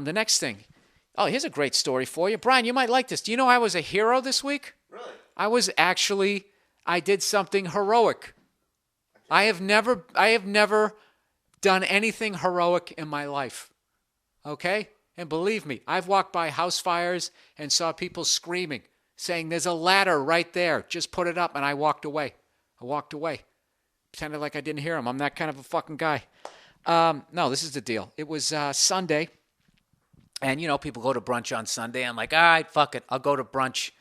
The next thing. Oh, here's a great story for you. Brian, you might like this. Do you know I was a hero this week? Really? I did something heroic. I have never done anything heroic in my life. Okay? And believe me, I've walked by house fires and saw people screaming, saying, there's a ladder right there. Just put it up. And I walked away. Pretended like I didn't hear him. I'm that kind of a fucking guy. No, this is the deal. It was Sunday. And, people go to brunch on Sunday. I'm like, all right, fuck it. I'll go to brunch,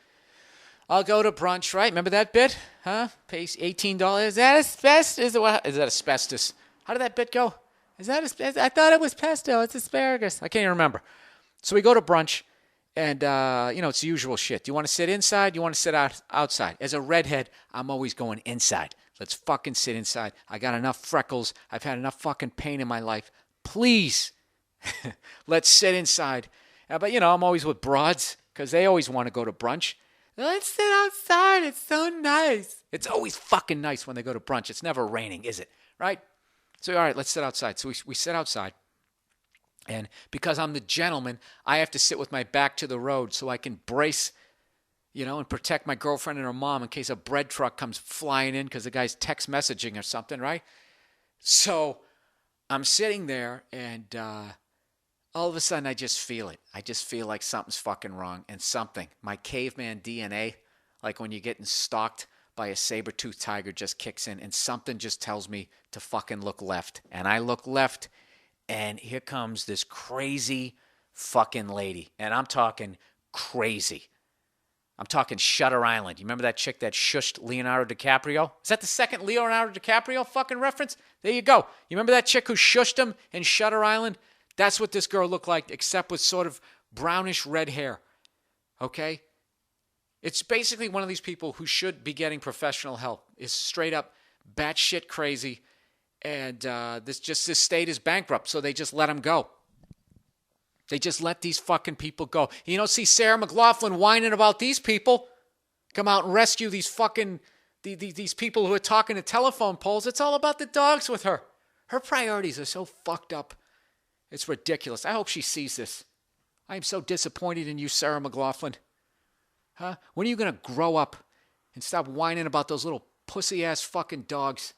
right? Remember that bit? Huh? Pays $18. Is that asbestos? Is that asbestos? How did that bit go? Is that asbestos? I thought it was pesto. It's asparagus. I can't even remember. So we go to brunch, and, it's the usual shit. Do you want to sit inside? Do you want to sit outside? As a redhead, I'm always going inside. Let's fucking sit inside. I got enough freckles. I've had enough fucking pain in my life. Please, let's sit inside. But, I'm always with broads because they always want to go to brunch. Let's sit outside. It's so nice. It's always fucking nice when they go to brunch. It's never raining, is it? Right? So, all right, let's sit outside. So we sit outside. And because I'm the gentleman, I have to sit with my back to the road so I can brace, and protect my girlfriend and her mom in case a bread truck comes flying in because the guy's text messaging or something, right? So I'm sitting there, and all of a sudden I just feel it. I just feel like something's fucking wrong, and my caveman DNA, like when you're getting stalked by a saber-toothed tiger, just kicks in, and something just tells me to fucking look left. And I look left, and here comes this crazy fucking lady. And I'm talking crazy. I'm talking Shutter Island. You remember that chick that shushed Leonardo DiCaprio? Is that the second Leonardo DiCaprio fucking reference? There you go. You remember that chick who shushed him in Shutter Island? That's what this girl looked like, except with sort of brownish red hair. Okay? It's basically one of these people who should be getting professional help. Is straight up batshit crazy, and this state is bankrupt, so they just let him go. They just let these fucking people go. You don't see Sarah McLachlan whining about these people. Come out and rescue these fucking these people who are talking to telephone poles. It's all about the dogs with her. Her priorities are so fucked up. It's ridiculous. I hope she sees this. I am so disappointed in you, Sarah McLachlan. Huh? When are you going to grow up and stop whining about those little pussy-ass fucking dogs?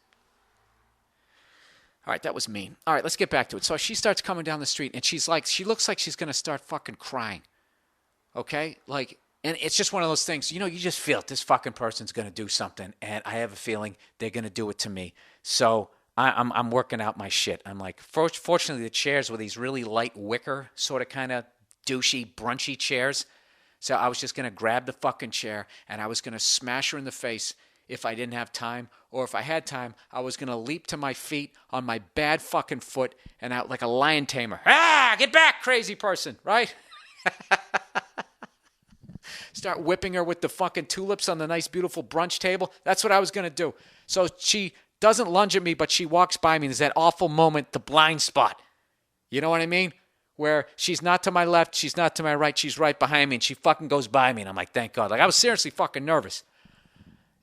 All right, that was mean. All right, let's get back to it. So she starts coming down the street, and she looks like she's going to start fucking crying. Okay? And it's just one of those things, you just feel it. This fucking person's going to do something, and I have a feeling they're going to do it to me. So I'm working out my shit. I'm like, fortunately, the chairs were these really light wicker, sort of kind of douchey, brunchy chairs. So I was just going to grab the fucking chair, and I was going to smash her in the face if I didn't have time. Or if I had time, I was going to leap to my feet on my bad fucking foot and out like a lion tamer. Ah, get back, crazy person, right? Start whipping her with the fucking tulips on the nice, beautiful brunch table. That's what I was going to do. So she doesn't lunge at me, but she walks by me. There's that awful moment, the blind spot. You know what I mean? Where she's not to my left, she's not to my right, she's right behind me, and she fucking goes by me, and I'm like, thank God. I was seriously fucking nervous.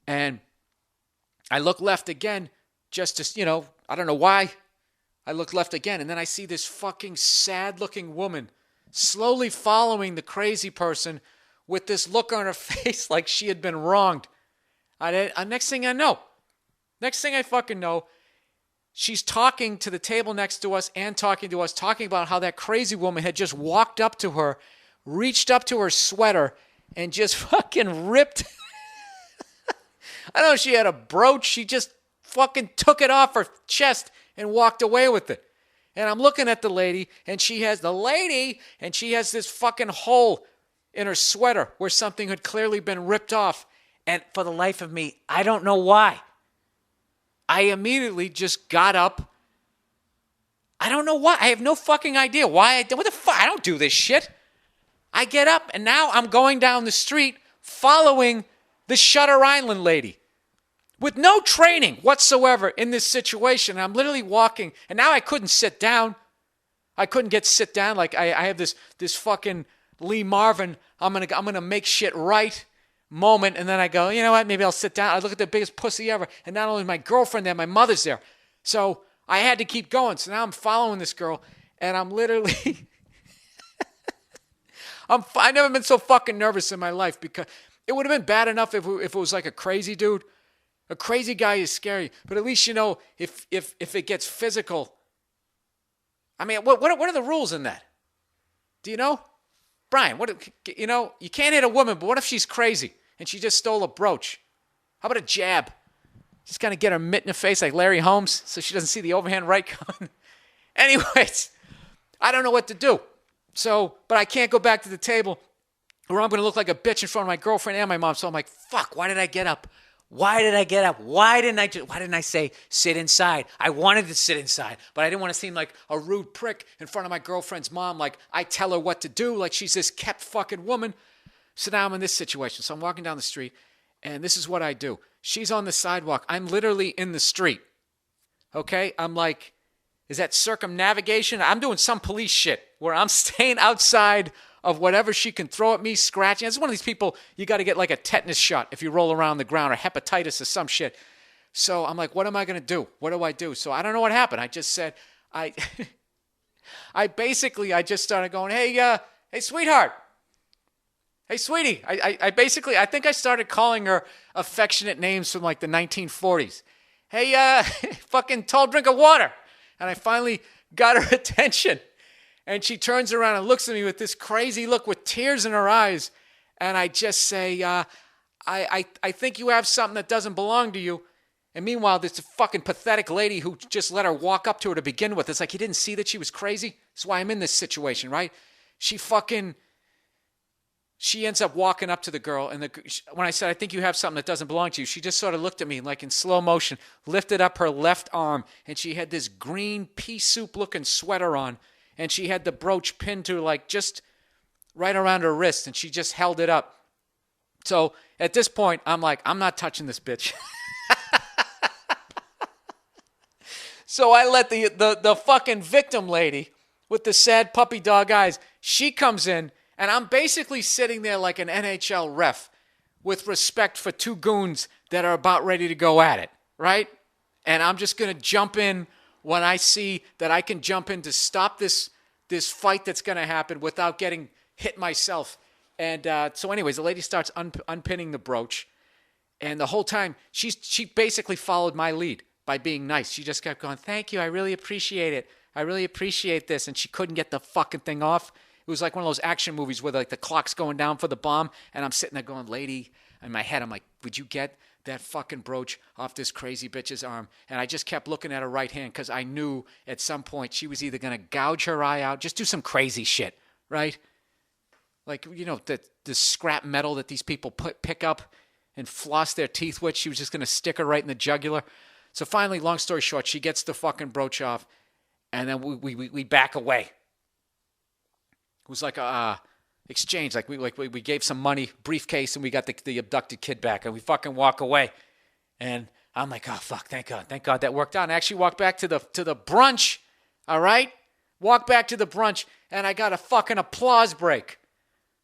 And I look left again, just to, I don't know why. I look left again, and then I see this fucking sad-looking woman slowly following the crazy person with this look on her face like she had been wronged. Next thing I fucking know, she's talking to the table next to us and talking to us, talking about how that crazy woman had just walked up to her, reached up to her sweater, and just fucking ripped. I don't know if she had a brooch. She just fucking took it off her chest and walked away with it. And I'm looking at the lady, and she has this fucking hole in her sweater where something had clearly been ripped off. And for the life of me, I don't know why. I immediately just got up. I don't know why. I have no fucking idea why. What the fuck? I don't do this shit. I get up, and now I'm going down the street following the Shutter Island lady with no training whatsoever in this situation. I'm literally walking, and now I couldn't sit down. I couldn't sit down. Like I have this fucking Lee Marvin, I'm gonna make shit right moment, and then I go, you know what, maybe I'll sit down. I look at the biggest pussy ever, and not only my girlfriend there, my mother's there. So I had to keep going. So now I'm following this girl, and I'm literally I've never been so fucking nervous in my life because it would have been bad enough if it was like a crazy dude. A crazy guy is scary, but at least you know if it gets physical. I mean, what are the rules in that? Do you know, Brian? You can't hit a woman, but what if she's crazy and she just stole a brooch? How about a jab? Just kind of get her mitt in the face like Larry Holmes, so she doesn't see the overhand right coming. Anyways, I don't know what to do. So, but I can't go back to the table, or I'm going to look like a bitch in front of my girlfriend and my mom. So I'm like, fuck. Why did I get up? Why didn't I say sit inside? I wanted to sit inside, but I didn't want to seem like a rude prick in front of my girlfriend's mom. Like I tell her what to do, like she's this kept fucking woman. So now I'm in this situation. So I'm walking down the street, and this is what I do. She's on the sidewalk. I'm literally in the street. Okay? I'm like, is that circumnavigation? I'm doing some police shit where I'm staying outside of whatever she can throw at me, scratching. It's one of these people, you got to get like a tetanus shot if you roll around the ground, or hepatitis or some shit. So I'm like, what am I going to do? What do I do? So I don't know what happened. I just said, I just started going, hey, sweetheart. Hey, sweetie. I think I started calling her affectionate names from like the 1940s. Hey, fucking tall drink of water. And I finally got her attention. And she turns around and looks at me with this crazy look with tears in her eyes. And I just say, I think you have something that doesn't belong to you. And meanwhile, this fucking pathetic lady who just let her walk up to her to begin with. It's like you didn't see that she was crazy. That's why I'm in this situation, right? She ends up walking up to the girl. And when I said, I think you have something that doesn't belong to you, she just sort of looked at me like in slow motion, lifted up her left arm. And she had this green pea soup looking sweater on. And she had the brooch pinned to like just right around her wrist, and she just held it up. So at this point, I'm like, I'm not touching this bitch. So I let the fucking victim lady with the sad puppy dog eyes, she comes in, and I'm basically sitting there like an NHL ref with respect for two goons that are about ready to go at it, right? And I'm just going to jump in when I see that I can jump in to stop this fight that's going to happen without getting hit myself. And so anyways, the lady starts unpinning the brooch. And the whole time, she basically followed my lead by being nice. She just kept going, thank you, I really appreciate it. I really appreciate this. And she couldn't get the fucking thing off. It was like one of those action movies where like the clock's going down for the bomb. And I'm sitting there going, lady, in my head, I'm like, would you get that fucking brooch off this crazy bitch's arm? And I just kept looking at her right hand because I knew at some point she was either going to gouge her eye out, just do some crazy shit, right? Like, you know, the scrap metal that these people pick up and floss their teeth with. She was just going to stick her right in the jugular. So finally, long story short, she gets the fucking brooch off, and then we back away. It was like a exchange, like we gave some money, briefcase, and we got the abducted kid back, and we fucking walk away. And I'm like, oh fuck, thank God that worked out. And I actually walked back to the brunch, all right? Walked back to the brunch, and I got a fucking applause break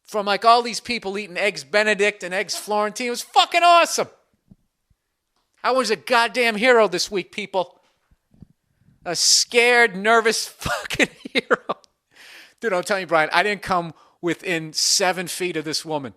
from like all these people eating eggs Benedict and eggs Florentine. It was fucking awesome. I was a goddamn hero this week, people. A scared, nervous fucking hero. Dude, I'm telling you, Brian, I didn't come within 7 feet of this woman.